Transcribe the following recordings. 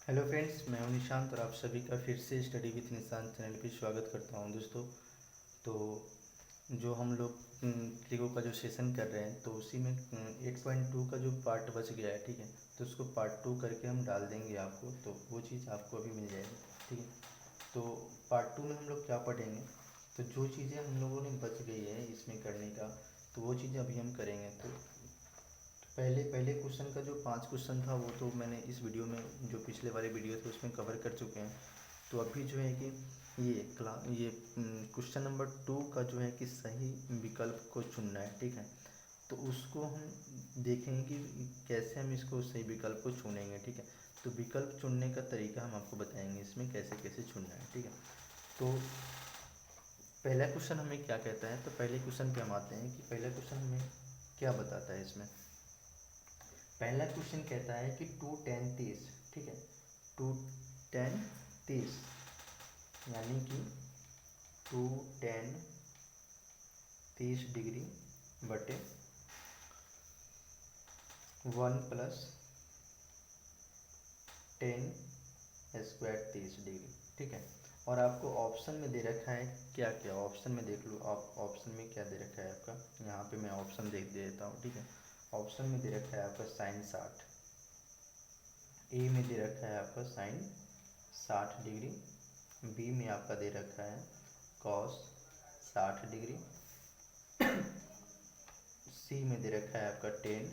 Hello friends, मैं हूं निशांत और आप सभी का फिर से स्टडी विथ निशांत चैनल पे स्वागत करता हूं दोस्तों। तो जो हम लोग त्रिको का जो सेशन कर रहे हैं तो उसी में 8.2 का जो पार्ट बच गया है, ठीक है। तो उसको पार्ट 2 करके हम डाल देंगे आपको, तो वो चीज़ आपको अभी मिल जाएगी, ठीक है। तो पार्ट 2 में हम लोग क्या पढ़ेंगे, तो जो चीज़ें हम लोगों ने बच गई है इसमें करने का, तो वो चीज़ें अभी हम करेंगे। तो पहले पहले क्वेश्चन का जो 5 क्वेश्चन था वो तो मैंने इस वीडियो में, जो पिछले वाले वीडियो थे उसमें कवर कर चुके हैं। तो अभी जो है कि ये क्वेश्चन नंबर 2 का जो है कि सही विकल्प को चुनना है, ठीक है। तो उसको हम देखेंगे कि कैसे हम इसको सही विकल्प को चुनेंगे, ठीक है। तो विकल्प चुनने का तरीका हम आपको बताएंगे इसमें कैसे कैसे चुनना है, ठीक है। तो पहला क्वेश्चन हमें क्या कहता है, तो पहले क्वेश्चन पे हम आते हैं कि पहला क्वेश्चन हमें क्या बताता है इसमें। पहला क्वेश्चन कहता है कि 2 tan 30, ठीक है। 2 tan 30 यानी कि 2 tan 30 डिग्री बटे 1 प्लस टेन स्क्वायर 30 डिग्री, ठीक है। और आपको ऑप्शन में दे रखा है क्या क्या, ऑप्शन में देख लो आप, ऑप्शन में क्या दे रखा है आपका। यहाँ पे मैं ऑप्शन देख देता हूँ, ठीक है। ऑप्शन में दे रखा है आपका साइन 60, ए में दे रखा है आपका साइन 60 डिग्री, बी में आपका दे रखा है कॉस 60 डिग्री, सी में दे रखा है आपका टेन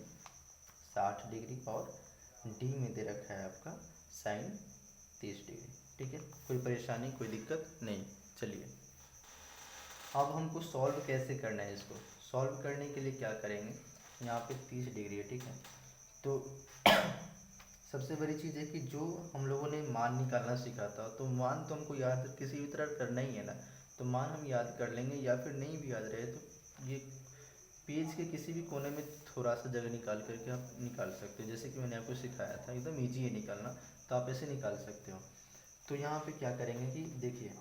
60 डिग्री और डी में दे रखा है आपका साइन 30 डिग्री, ठीक है। कोई परेशानी, कोई दिक्कत नहीं। चलिए अब हमको सॉल्व कैसे करना है, इसको सॉल्व करने के लिए क्या करेंगे, यहाँ पे 30 डिग्री है, ठीक है। तो सबसे बड़ी चीज़ है कि जो हम लोगों ने मान निकालना सीखा था, तो मान तो हमको याद किसी भी तरह करना ही है ना। तो मान हम याद कर लेंगे, या फिर नहीं भी याद रहे तो ये पेज के किसी भी कोने में थोड़ा सा जगह निकाल करके आप निकाल सकते हो। जैसे कि मैंने आपको सिखाया था, एकदम ईजी है निकालना, तो आप ऐसे निकाल सकते हो। तो यहाँ पे क्या करेंगे कि देखिए,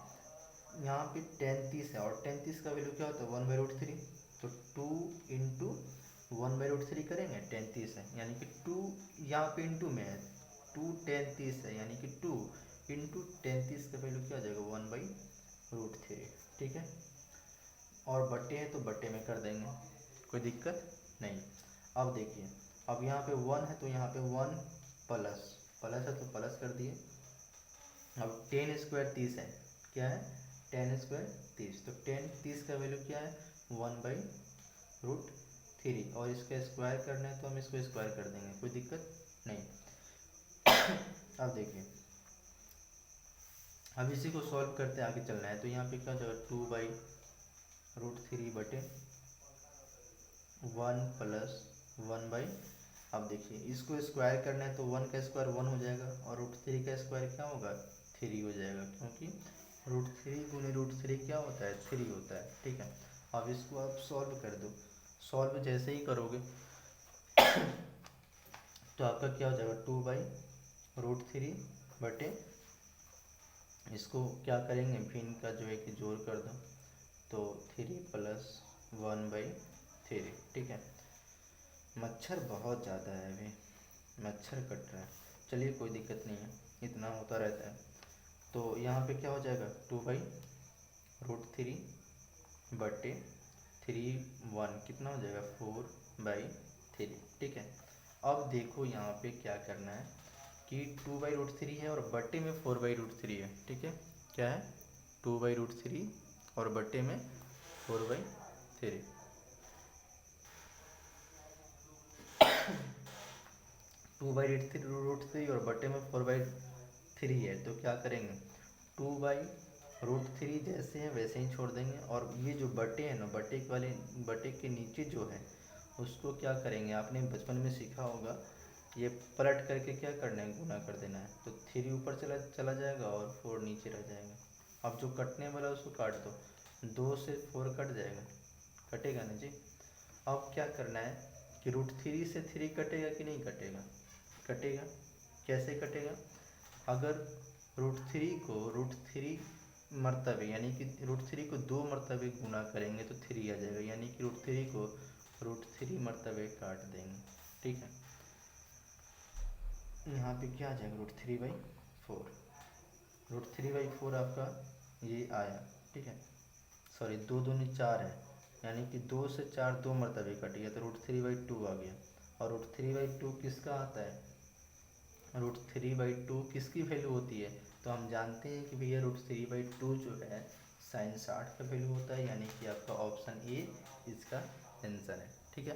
यहाँ पे tan 30 है और tan 30 का वैल्यू क्या होता है 1/√3। तो 2 इंटू 1/√3 करेंगे, tan 30 है यानी कि 2, यहाँ पे इंटू में है, 2 tan 30 है यानी कि 2 इंटू tan 30 का वैल्यू क्या हो जाएगा 1/√3, ठीक है। और बट्टे है तो बट्टे में कर देंगे, कोई दिक्कत नहीं। अब देखिए, अब यहाँ पे 1 है तो यहाँ पे 1 प्लस प्लस है तो प्लस कर दिए। अब टेन स्क्वायर 30 है, क्या है टेन स्क्वायर 30, तो टेन 30 का वैल्यू क्या है 1/√3, और इसका स्क्वायर करना है तो हम इसको स्क्वायर कर देंगे, कोई दिक्कत नहीं। अब देखिए, अब इसी को सॉल्व करते आगे चलना है। तो यहाँ पे क्या हो जाएगा 2/√3 बटे 1 प्लस 1 अब देखिए इसको स्क्वायर करना है तो 1 का स्क्वायर 1 हो जाएगा और √3 का स्क्वायर क्या होगा 3 हो जाएगा, क्योंकि √3 गुने √3 क्या होता है 3 होता है, ठीक है। अब इसको आप सॉल्व कर दो, सॉल्व जैसे ही करोगे तो आपका क्या हो जाएगा 2/√3 बटे, इसको क्या करेंगे फिर का जो है कि जोड़ कर दो, तो 3 प्लस 1/3, ठीक है। मच्छर बहुत ज़्यादा है अभी, मच्छर कट रहा है। चलिए कोई दिक्कत नहीं है, इतना होता रहता है। तो यहाँ पे क्या हो जाएगा 2/√3 बटे 1 कितना हो जाएगा 4/3, ठीक है। अब देखो यहाँ पे क्या करना है कि 2/√3 है और बट्टे में 4/√3 है, ठीक है। क्या है 2/√3 और बट्टे में 4/3, 2/√3 और बटे में 4/3 है, तो क्या करेंगे 2/√3 जैसे हैं वैसे ही छोड़ देंगे, और ये जो बटे हैं ना, बटे के नीचे जो है उसको क्या करेंगे, आपने बचपन में सीखा होगा, ये पलट करके क्या करना है गुना कर देना है, तो 3 ऊपर चला चला जाएगा और 4 नीचे रह जाएगा। अब जो कटने वाला है उसको काट दो, 2 से 4 कट जाएगा, कटेगा ना जी। अब क्या करना है कि √3 से 3 कटेगा कि नहीं कटेगा, कटेगा। कैसे कटेगा, अगर √3 मरतबे यानी कि √3 को 2 मरतबे गुना करेंगे तो 3 आ जाएगा, यानी कि √3 को √3 मरतबे काट देंगे, ठीक है। यहाँ पे क्या आ जाएगा √3/3 4, √3/4 आपका ये आया, ठीक है। सॉरी, 2 दूनी 4 है, यानी कि 2 से 4 2 मरतबे कट गया तो √3/2 आ गया। और √3/2 किसका आता है, √3/2 किसकी वैल्यू होती है, तो हम जानते हैं कि भैया √3/2 जो है sin 60 का वैल्यू होता है, यानी कि आपका ऑप्शन ए इसका आंसर है, ठीक है।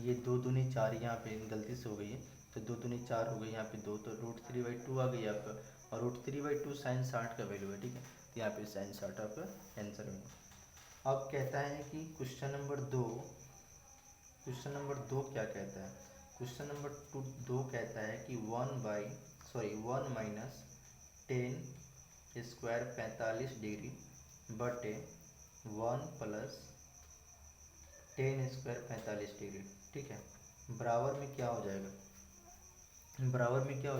ये 2 दूनी 4 यहाँ पे गलती से हो गई है, तो 2 दूनी 4 हो गई, यहाँ पे 2 तो √3/2 आ गई आपका, और √3/2 sin 60 का वैल्यू है, ठीक है। तो यहाँ पे sin 60 आपका आंसर होगा। अब कहता है कि क्वेश्चन नंबर 2 क्या कहता है, क्वेश्चन नंबर 2 कहता है कि 1 माइनस 10 स्क्वायर 45 डिग्री बटे 1 प्लस 10 स्क्वायर 45 डिग्री, ठीक है। बराबर में क्या हो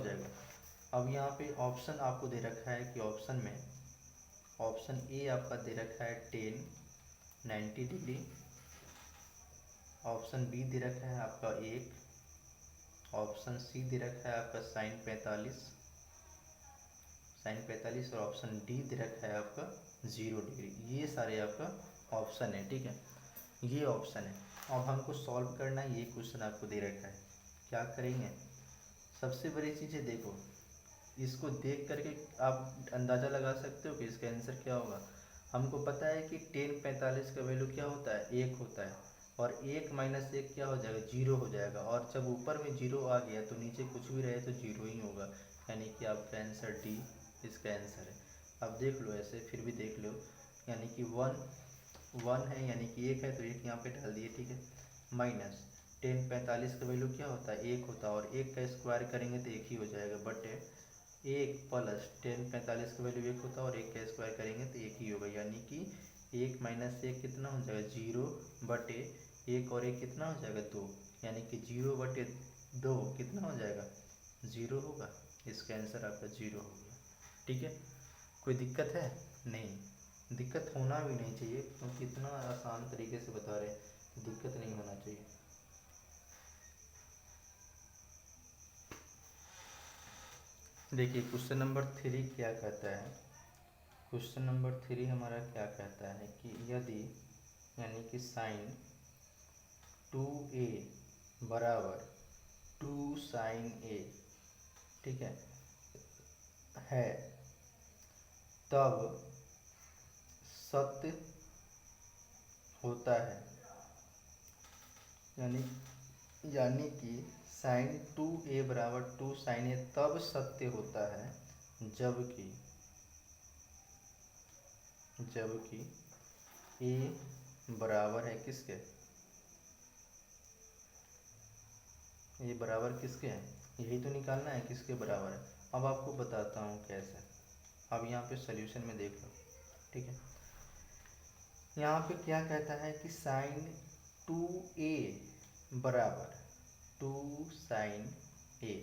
जाएगा, अब यहाँ पे ऑप्शन आपको दे रखा है कि ऑप्शन ए आपका दे रखा है 10 90 डिग्री, ऑप्शन बी दे रखा है आपका 1, ऑप्शन सी दे रखा है आपका sin 45 और ऑप्शन डी दे रखा है आपका 0 डिग्री। ये सारे आपका ऑप्शन है, ठीक है, ये ऑप्शन है। अब हमको सॉल्व करना है, ये क्वेश्चन आपको दे रखा है। क्या करेंगे, सबसे बड़ी चीज़ है, देखो इसको देख करके आप अंदाज़ा लगा सकते हो कि इसका आंसर क्या होगा। हमको पता है कि 10 45 का वैल्यू क्या होता है, 1 होता है, और 1 माइनस 1 क्या हो जाएगा, 0 हो जाएगा, और जब ऊपर में 0 आ गया तो नीचे कुछ भी रहे तो 0 ही होगा, यानी कि आपका आंसर डी इसका आंसर है। अब देख लो ऐसे, फिर भी देख लो, यानी कि 1 है, यानी कि 1 है तो 1 यहाँ पे डाल दिए, ठीक है। माइनस 10 45 का वैल्यू क्या होता है, 1 होता है, और 1 का स्क्वायर करेंगे तो 1 ही हो जाएगा, बटे 1 प्लस 10 45 का वैल्यू 1 होता है, और 1 का स्क्वायर करेंगे तो 1 ही होगा, यानी कि 1 माइनस 1 कितना हो जाएगा, 0 बटे 1, और 1 कितना हो जाएगा, 2, यानी कि 0 बटे 2 कितना हो जाएगा, 0 होगा। इसका आंसर आपका 0 हो गया, ठीक है। कोई दिक्कत है, नहीं, दिक्कत होना भी नहीं चाहिए, क्योंकि इतना आसान तरीके से बता रहे हैं, दिक्कत नहीं होना चाहिए। देखिए क्वेश्चन नंबर 3 क्या कहता है, क्वेश्चन नंबर 3 हमारा क्या कहता है कि यदि, यानी कि sin 2a बराबर 2 sin a, ठीक है, तब सत्य होता है, यानी कि sin 2a बराबर 2 sin a तब सत्य होता है जबकि a बराबर है किसके, ये बराबर किसके है, यही तो निकालना है किसके बराबर है। अब आपको बताता हूँ कैसे, अब यहाँ पे सॉल्यूशन में देख लो, ठीक है। यहाँ पे क्या कहता है कि sin 2a बराबर 2 sin a,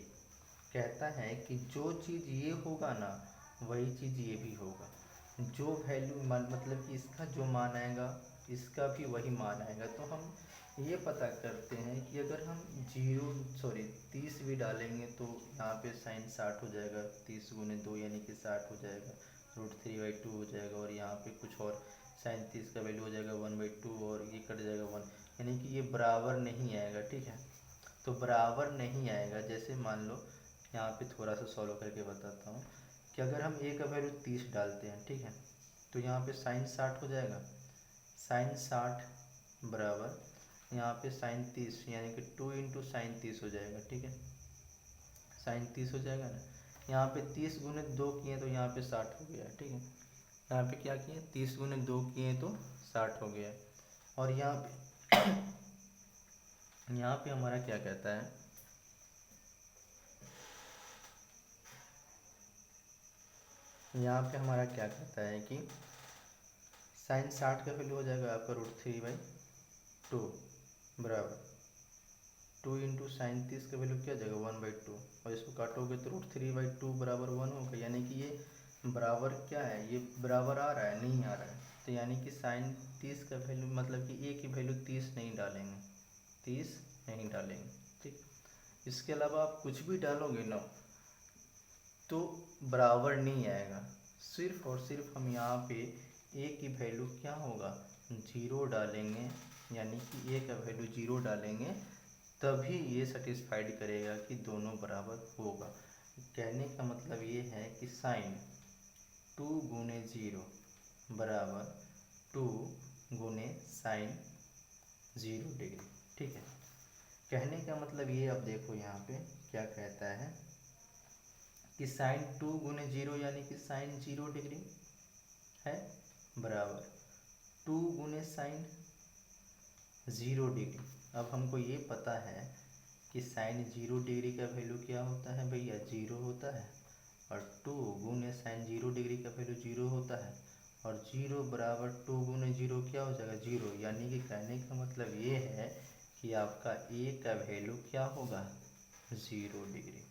कहता है कि जो चीज़ ये होगा ना वही चीज़ ये भी होगा, जो वैल्यू मतलब कि इसका जो मान आएगा इसका भी वही मान आएगा। तो हम ये पता करते हैं कि अगर हम 30 भी डालेंगे तो यहाँ पे sin 60 हो जाएगा, 30 गुने 2 यानी कि 60 हो जाएगा, √3/2 हो जाएगा, और यहाँ पे कुछ और sin 30 का वैल्यू हो जाएगा 1/2, और ये कट जाएगा 1, यानी कि ये बराबर नहीं आएगा, ठीक है। तो बराबर नहीं आएगा, जैसे मान लो यहाँ पे थोड़ा सा सॉल्व करके बताता हूँ कि अगर हम a का वैल्यू 30 डालते हैं, ठीक है, तो यहाँ पे sin 60 हो जाएगा, sin 60 बराबर यहाँ पे sin 30, यानी कि 2 × sin 30 हो जाएगा, ठीक है, sin 30 हो जाएगा ना। यहाँ पे 30 गुने 2 किए तो यहाँ पे 60 हो गया, ठीक है। यहाँ पे क्या किए, 30 गुने 2 किए तो 60 हो गया, और यहाँ पे हमारा क्या कहता है, यहाँ पे हमारा क्या कहता है कि sin 60 का वैल्यू हो जाएगा आपका √3/2 बराबर 2 × sin 30 का वैल्यू क्या हो जाएगा 1/2, और इसको काटोगे तो √3/2 बराबर 1 होगा, यानी कि ये बराबर क्या है, ये बराबर आ रहा है, नहीं आ रहा है। तो यानी कि sin 30 का वैल्यू मतलब कि a की वैल्यू 30 नहीं डालेंगे, 30 नहीं डालेंगे, ठीक। इसके अलावा आप कुछ भी डालोगे ना तो बराबर नहीं आएगा। सिर्फ और सिर्फ हम यहाँ पे ए की वैल्यू क्या होगा, जीरो डालेंगे, यानी कि ए का वैल्यू जीरो डालेंगे तभी ये सेटिस्फाइड करेगा कि दोनों बराबर होगा। कहने का मतलब ये है कि साइन 2 गुने जीरो बराबर 2 गुने साइन 0 डिग्री। ठीक है, कहने का मतलब ये, अब देखो यहाँ पे क्या कहता है कि साइन 2 गुने जीरो यानी कि साइन 0 डिग्री है बराबर 2 गुने साइन 0 डिग्री। अब हमको ये पता है कि साइन 0 डिग्री का वैल्यू क्या होता है भैया, 0 होता है, और 2 गुने साइन 0 डिग्री का वैल्यू 0 होता है, और 0 बराबर 2 गुने 0 क्या हो जाएगा, 0। यानी कि कहने का मतलब ये है कि आपका ए का वैल्यू क्या होगा, 0 डिग्री।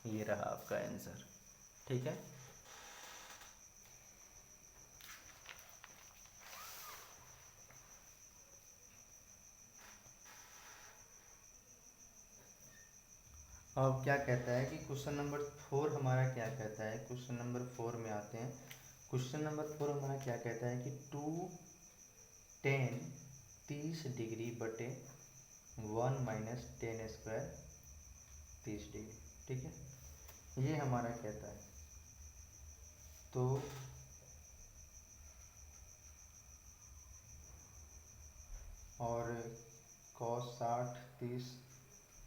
ये रहा आपका आंसर। ठीक है, अब क्या कहता है कि क्वेश्चन नंबर 4 हमारा क्या कहता है, क्वेश्चन नंबर 4 में आते हैं। क्वेश्चन नंबर 4 हमारा क्या कहता है कि 2 tan 30 डिग्री बटे 1 माइनस टेन स्क्वायर 30 डिग्री। ठीक है, ये हमारा कहता है। तो और cos 60 30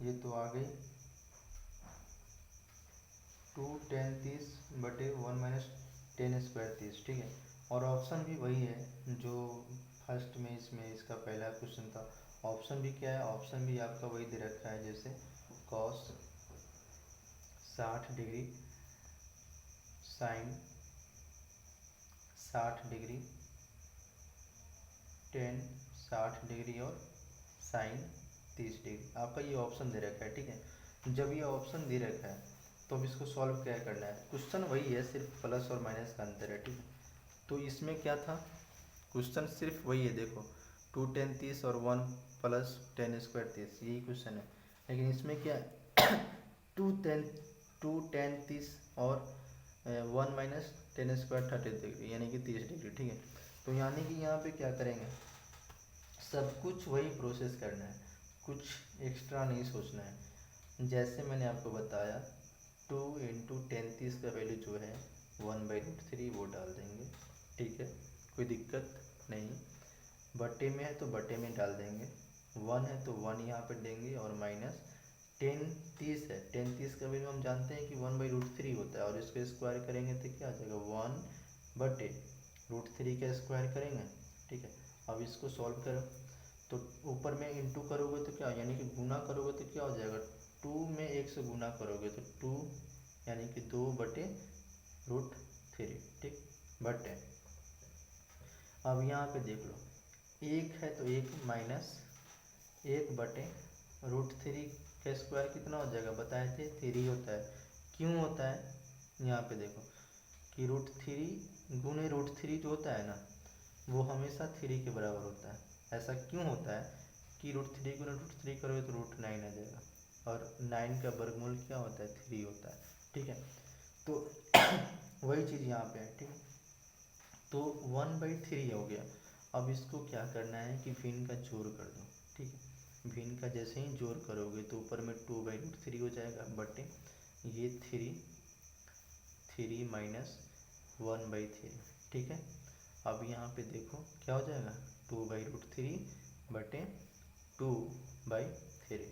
ये तो आ गई, 2 tan 30 बटे 1 माइनस टेन स्क्वायर 30। ठीक है, और ऑप्शन भी वही है जो फर्स्ट में इसमें इसका पहला क्वेश्चन था। ऑप्शन भी क्या है, ऑप्शन भी आपका वही दे रखा है, जैसे cos 60 degree sine 60 degree ten 60 degree और साइन 30 डिग्री, आपका ये ऑप्शन दे रखा है। ठीक है, जब ये ऑप्शन दे रखा है तो अब इसको सॉल्व क्या करना है, क्वेश्चन वही है, सिर्फ प्लस और माइनस का अंतर है। ठीक है, तो इसमें क्या था, क्वेश्चन सिर्फ वही है, देखो 2 tan 30 और 1 प्लस टेन स्क्वायर 30, यही क्वेश्चन है। लेकिन इसमें क्या है 2 tan 30 और 1 माइनस टेन स्क्वायर 30 डिग्री यानी कि 30 डिग्री। ठीक है, तो यानी कि यहाँ पे क्या करेंगे, सब कुछ वही प्रोसेस करना है, कुछ एक्स्ट्रा नहीं सोचना है। जैसे मैंने आपको बताया 2 इंटू टेन 30 का वैल्यू जो है 1/√3 वो डाल देंगे। ठीक है, कोई दिक्कत नहीं। बटे में है तो बटे में डाल देंगे, 1 है तो 1 यहाँ पे देंगे, और माइनस टेन 30 है, टेन 30 का वैल्यू हम जानते हैं कि 1/√3 होता है, और इसको स्क्वायर करेंगे तो क्या आ जाएगा 1/√3 का स्क्वायर करेंगे। ठीक है, अब इसको सॉल्व करो तो ऊपर में इंटू करोगे तो क्या, यानी कि गुना करोगे तो क्या हो जाएगा, 2 में 1 से गुना करोगे तो 2 यानी कि 2/√3। ठीक, बटे अब यहाँ पे देख लो, 1 है तो 1 माइनस 1/√3 का स्क्वायर कितना हो जाएगा, बताए थे 3 होता है। क्यों होता है, यहाँ पे देखो कि √3 गुने √3 जो होता है ना वो हमेशा 3 के बराबर होता है। ऐसा क्यों होता है कि √3 गुना √3 करोगे तो √9 आ जाएगा, और 9 का वर्गमूल क्या होता है, 3 होता है। ठीक है, तो वही चीज़ यहाँ पे है। ठीक है, तो 1/3 हो गया। अब इसको क्या करना है कि भिन्न का जोड़ कर दो। ठीक है, भिन्न का जैसे ही जोड़ करोगे तो ऊपर में 2/√3 हो जाएगा, बटे ये 3 माइनस 1/3। ठीक है, अब यहाँ पे देखो क्या हो जाएगा 2/√3 बटे 2/3,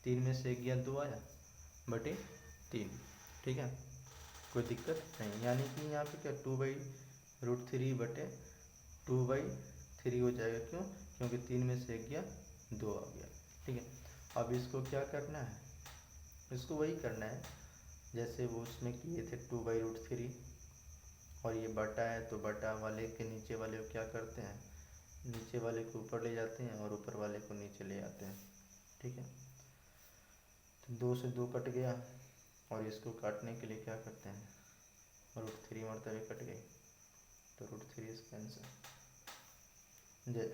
3 में से 1 गया 2 आया बटे 3। ठीक है, कोई दिक्कत नहीं, यानी कि यहाँ पे क्या 2/√3 बटे 2/3 हो जाएगा। क्यों, क्योंकि 3 में से 1 गया 2 आ गया। ठीक है, अब इसको क्या करना है, इसको वही करना है जैसे वो उसमें किए थे 2/√3, और ये बटा है तो बटा वाले के नीचे वाले को क्या करते हैं, नीचे वाले को ऊपर ले जाते हैं और ऊपर वाले को नीचे ले आते हैं। ठीक है, तो 2 से 2 कट गया, और इसको काटने के लिए क्या करते हैं, √3 मरतबे कट गई तो √3 इसका आंसर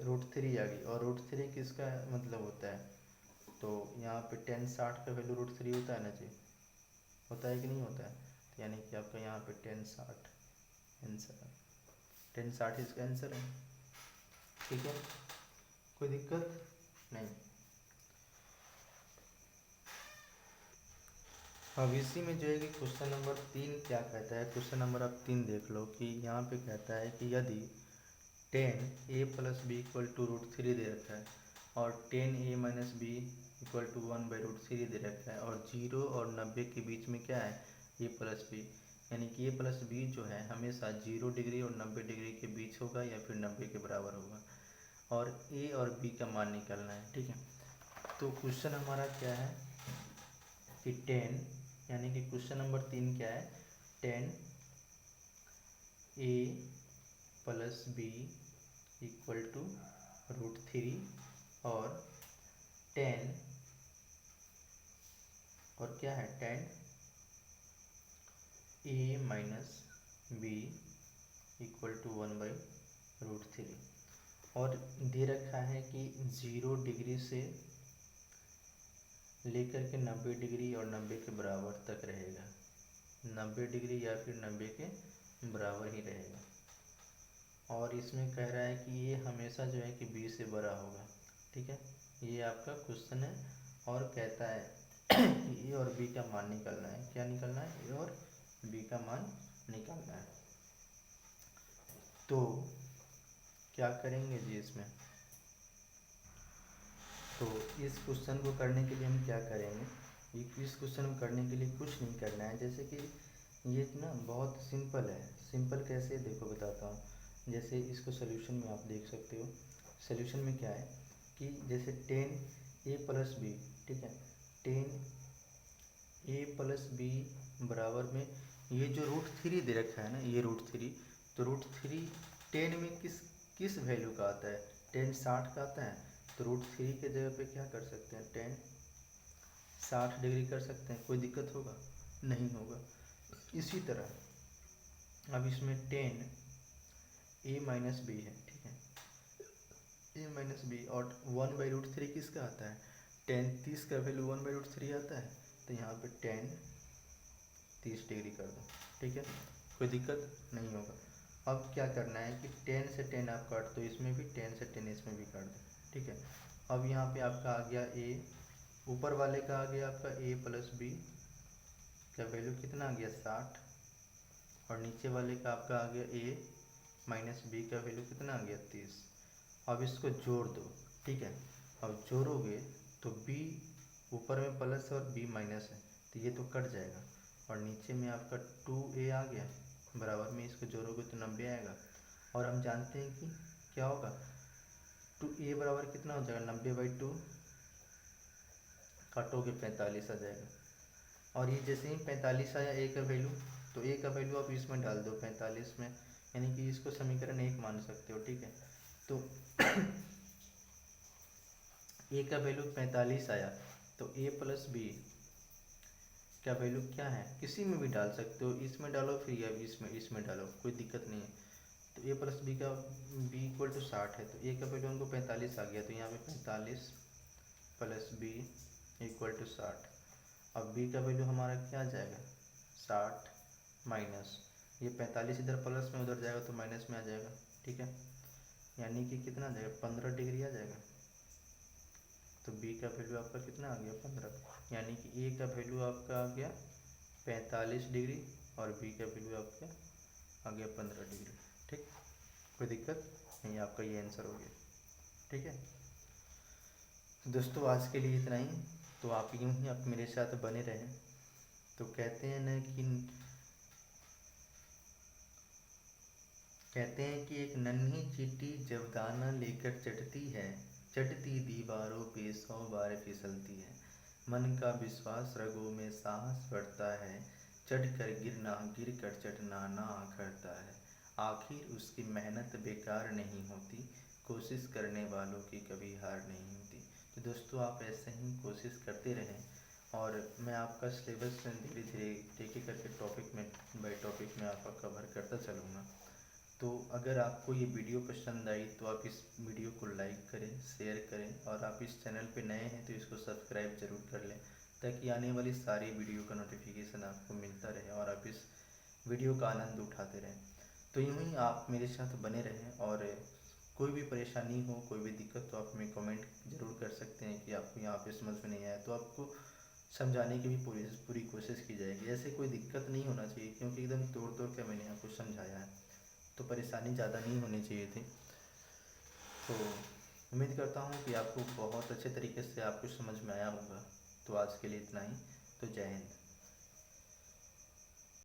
√3 आ गई। और √3 किसका मतलब होता है, तो यहाँ पे tan 60 का वैल्यू √3 होता है ना जी, होता है कि नहीं होता है? तो यानी कि आपका यहाँ पे tan 60 आंसर है, tan 60 इसका आंसर है। ठीक है, कोई दिक्कत नहीं। अब इसी में जो है कि क्वेश्चन नंबर 3 क्या कहता है, क्वेश्चन नंबर आप 3 देख लो कि यहाँ पे कहता है कि यदि tan a + b = √3 दे रखा है और tan a - b = 1/√3 दे रखा है और 0 और 90 के बीच में क्या है a + b, यानी कि a + b जो है हमेशा 0 डिग्री और 90 डिग्री के बीच होगा या फिर 90 के बराबर होगा और a और b का मान निकालना है। ठीक है, तो क्वेश्चन हमारा क्या है कि tan, यानी कि क्वेश्चन नंबर 3 क्या है, tan a + b = √3 और tan, और क्या है tan a - b = 1/√3 और दे रखा है कि 0 डिग्री से लेकर के 90 डिग्री और 90 के बराबर तक रहेगा, 90 डिग्री या फिर 90 के बराबर ही रहेगा। और इसमें कह रहा है कि ये हमेशा जो है कि b से बड़ा होगा। ठीक है, ये आपका क्वेश्चन है और कहता है कि a और b का मान निकालना है। क्या निकालना है? a और b का मान निकालना है। तो क्या करेंगे जी इसमें, तो इस क्वेश्चन को करने के लिए हम क्या करेंगे, इस क्वेश्चन को करने के लिए कुछ नहीं करना है। जैसे कि ये ना बहुत सिंपल है, सिंपल कैसे देखो बताता हूँ। जैसे इसको सोल्यूशन में आप देख सकते हो, सोल्यूशन में क्या है कि जैसे tan a + b, ठीक है, tan a + b बराबर में ये जो √3 दे रखा है ना, ये √3, तो √3 tan में किस किस वैल्यू का आता है, tan 60 का आता है, तो √3 के जगह पे क्या कर सकते हैं, tan 60 डिग्री कर सकते हैं। कोई दिक्कत होगा? नहीं होगा। इसी तरह अब इसमें tan a - b है, ठीक है, a - b और 1/√3 किसका आता है, tan 30 का वैल्यू 1/√3 आता है, तो यहाँ पे tan 30 डिग्री कर दो। ठीक है, कोई दिक्कत नहीं होगा। अब क्या करना है कि tan से tan आप काट दो, इसमें भी tan से tan इसमें भी काट दो। ठीक है, अब यहाँ पे आपका आ गया a, ऊपर वाले का आ गया आपका a + b का वैल्यू कितना आ गया 60 और नीचे वाले का आपका आ गया a - b का वैल्यू कितना आ गया 30। अब इसको जोड़ दो। ठीक है, अब जोड़ोगे तो b ऊपर में प्लस है और b माइनस है, तो ये तो कट जाएगा और नीचे में आपका 2a आ गया, बराबर में इसको जोड़ोगे तो 90 आएगा। और हम जानते हैं कि क्या होगा, 2a बराबर कितना हो जाएगा, 90/2 काटोगे 45 आ जाएगा। और ये जैसे ही 45 आया a का वैल्यू, तो a का वैल्यू आप इसमें डाल दो 45 में, यानी कि इसको समीकरण 1 मान सकते हो। ठीक है, तो a का वैल्यू 45 आया, तो a + b का वैल्यू क्या है, किसी में भी डाल सकते हो, इसमें डालो फिर या इसमें डालो, कोई दिक्कत नहीं है। तो a + b का b = 60 है, तो a का वैल्यू हमको 45 आ गया, तो यहाँ पे 45 + b = 60। अब b का वैल्यू हमारा क्या आ जाएगा, 60 माइनस ये 45 इधर प्लस में उधर जाएगा तो माइनस में आ जाएगा। ठीक है, यानी कि कितना आ जाएगा, 15 डिग्री आ जाएगा। तो b का वैल्यू आपका कितना आ गया, 15, यानी कि a का वैल्यू आपका आ गया 45 डिग्री और b का वैल्यू आपका आ गया 15 डिग्री। ठीक, कोई दिक्कत नहीं, आपका ये आंसर हो गया। ठीक है दोस्तों, आज के लिए इतना ही। तो आप यूँ ही आप मेरे साथ बने रहें। तो कहते हैं ना कि एक नन्ही चींटी जब दाना लेकर चढ़ती है, चढ़ती दीवारों पे 100 बार फिसलती है। मन का विश्वास, रगों में साहस बढ़ता है, चढ़कर गिरना, गिर कर चढ़ना ना अखरता है। आखिर उसकी मेहनत बेकार नहीं होती, कोशिश करने वालों की कभी हार नहीं होती। तो दोस्तों, आप ऐसे ही कोशिश करते रहें और मैं आपका सिलेबस धीरे धीरे एक एक करके टॉपिक में बाई टॉपिक में आपका कवर करता चलूँगा। तो अगर आपको ये वीडियो पसंद आई तो आप इस वीडियो को लाइक करें, शेयर करें, और आप इस चैनल पे नए हैं तो इसको सब्सक्राइब ज़रूर कर लें, ताकि आने वाली सारी वीडियो का नोटिफिकेशन आपको मिलता रहे और आप इस वीडियो का आनंद उठाते रहें। तो यूँ ही आप मेरे साथ बने रहें, और कोई भी परेशानी हो, कोई भी दिक्कत तो आप हमें कमेंट ज़रूर कर सकते हैं कि आपको यहाँ पे समझ में नहीं आया, तो आपको समझाने की भी पूरी कोशिश की जाएगी। ऐसे कोई दिक्कत नहीं होना चाहिए, क्योंकि एकदम तोड़ तोड़ के मैंने आपको समझाया है, तो परेशानी ज़्यादा नहीं होनी चाहिए थी। तो उम्मीद करता हूँ कि आपको बहुत अच्छे तरीके से आपको समझ में आया होगा। तो आज के लिए इतना ही। तो जय हिंद।